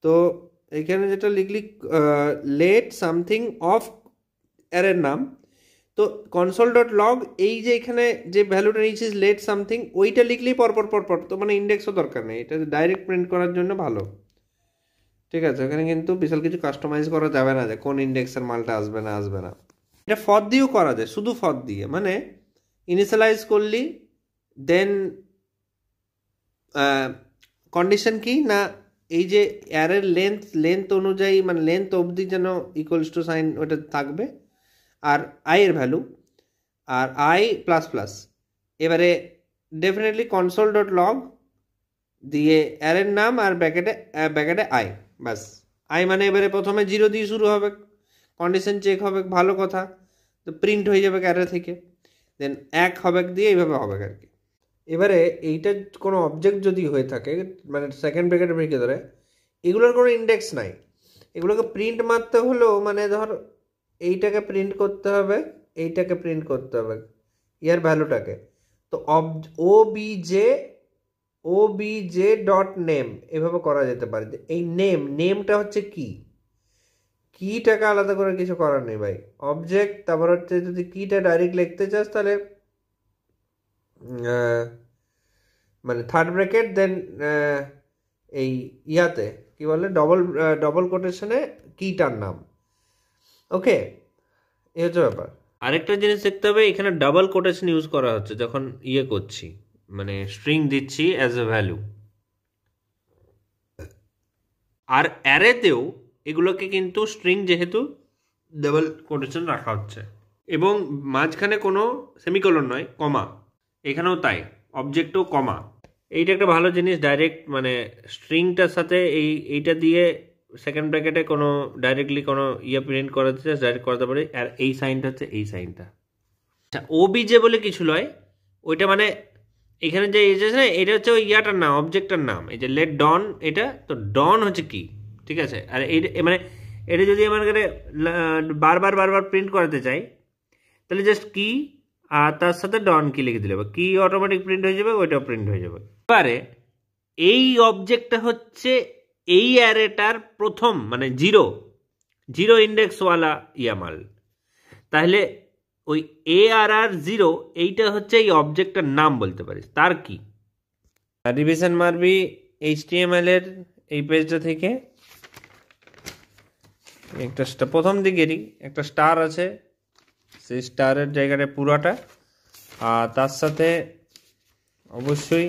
তো এখানে যেটা লিখলি লেট সামথিং অফ অ্যারের নাম, তো কনসোল ডট লগ এই যে এখানে যে ভ্যালুটা নিয়েছিস লেট সামথিং ওইটা লিখলেই পরপর, তো মানে ইন্ডেক্সও দরকার নেই, এটা ডাইরেক্ট প্রিন্ট করার জন্য ভালো। ঠিক আছে, এখানে কিন্তু বিশাল কিছু কাস্টমাইজ করা যাবে না যে কোন ইন্ডেক্সের মালটা আসবে না। এটা ফর দিয়েও করা যায়, শুধু ফর দিয়ে, মানে ইনিশিয়ালাইজ করলি, দেন কন্ডিশন কি না এই যে অ্যারের লেন্থ অনুযায়ী মানে লেন্থ অবধি যেন ইকুয়ালস টু সাইন ওটা থাকবে, আর আই এর ভ্যালু, আর আই প্লাস প্লাস। এবারে ডেফিনেটলি কনসোল ডট লগ দিয়ে অ্যারের নাম আর ব্যাকেটে আই, ব্যাস। আই মানে এবারে প্রথমে 0 দিয়ে শুরু হবে, কন্ডিশন চেক হবে, ভালো কথা, তো প্রিন্ট হয়ে যাবে অ্যারে থেকে, দেন 1 হবে দিয়ে এইভাবে হবে আর কি। এবারে এইটা কোনো অবজেক্ট যদি হয়ে থাকে মানে সেকেন্ড ব্র্যাকেটের ভিতরে, এগুলোর কোনো ইন্ডেক্স নাই, এগুলোকে প্রিন্ট মারতে হলেও মানে ধর এইটাকে প্রিন্ট করতে হবে, এইটাকে প্রিন্ট করতে হবে, ইয়ার ভ্যালুটাকে, তো ওবিজে ডট নেম এভাবে করা যেতে পারে। এই নেমটা হচ্ছে কিটাকে আলাদা করে কিছু করার নেই ভাই, অবজেক্ট, তারপর হচ্ছে যদি কিটা ডাইরেক্ট লিখতে চাস তাহলে মানে থার্ড ব্র্যাকেট, দেন এই ইয়াতে কি বলে ডবল কোটেশনে কিটার নাম। ওকে, এই হচ্ছে ব্যাপার। আরেকটা জিনিস দেখতে হবে, এখানে ডাবল কোটেশন ইউজ করা হচ্ছে যখন করছি, মানে স্ট্রিং দিচ্ছি অ্যাজ এ ভ্যালু, আর অ্যারেতেও এগুলোকে কিন্তু স্ট্রিং যেহেতু ডাবল কোটেশন রাখা হচ্ছে, এবং মাঝখানে কোনো সেমিকোলন নয়, কমা, এখানেও তাই, অবজেক্টও কমা। এইটা একটা ভালো জিনিস, ডাইরেক্ট মানে স্ট্রিংটার সাথে এইটা দিয়ে সেকেন্ড ব্র্যাকেটে কোনো ডাইরেক্টলি কোনো প্রিন্ট করাতে চাস ডাইরেক্ট করাতে পারি, আর এই সাইনটা হচ্ছে এই সাইনটা। আচ্ছা, ওবিজে বলে কিছু নয়, ওইটা মানে এখানে যে না এটা হচ্ছে ওই ইয়াটার নাম, অবজেক্টটার নাম, এই যে লেট ডন, এটা তো ডন হচ্ছে কি, ঠিক আছে। আর এই মানে এটা যদি আমার কাছে বারবার প্রিন্ট করাতে চাই তাহলে জাস্ট কি আর তার সাথে ডন কি লিখে দিলে কি অটোমেটিক প্রিন্ট হয়ে যাবে, ওইটাও প্রিন্ট হয়ে যাবে। এবারে এই অবজেক্টটা হচ্ছে এই অ্যারেটার প্রথম মানে জিরো ইন্ডেক্সওয়ালা ইয়ামাল, তাহলে ওই ARR0 এইটা হচ্ছে এই অবজেক্টটার নাম বলতে পারিস। তার কি রিভিশন মারবি HTML এর এই পেজটা থেকে, একটা প্রথম দিকেরই একটা স্টার আছে, সেই স্টারের জায়গাটা পুরাটা, আর তার সাথে অবশ্যই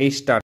এই স্টার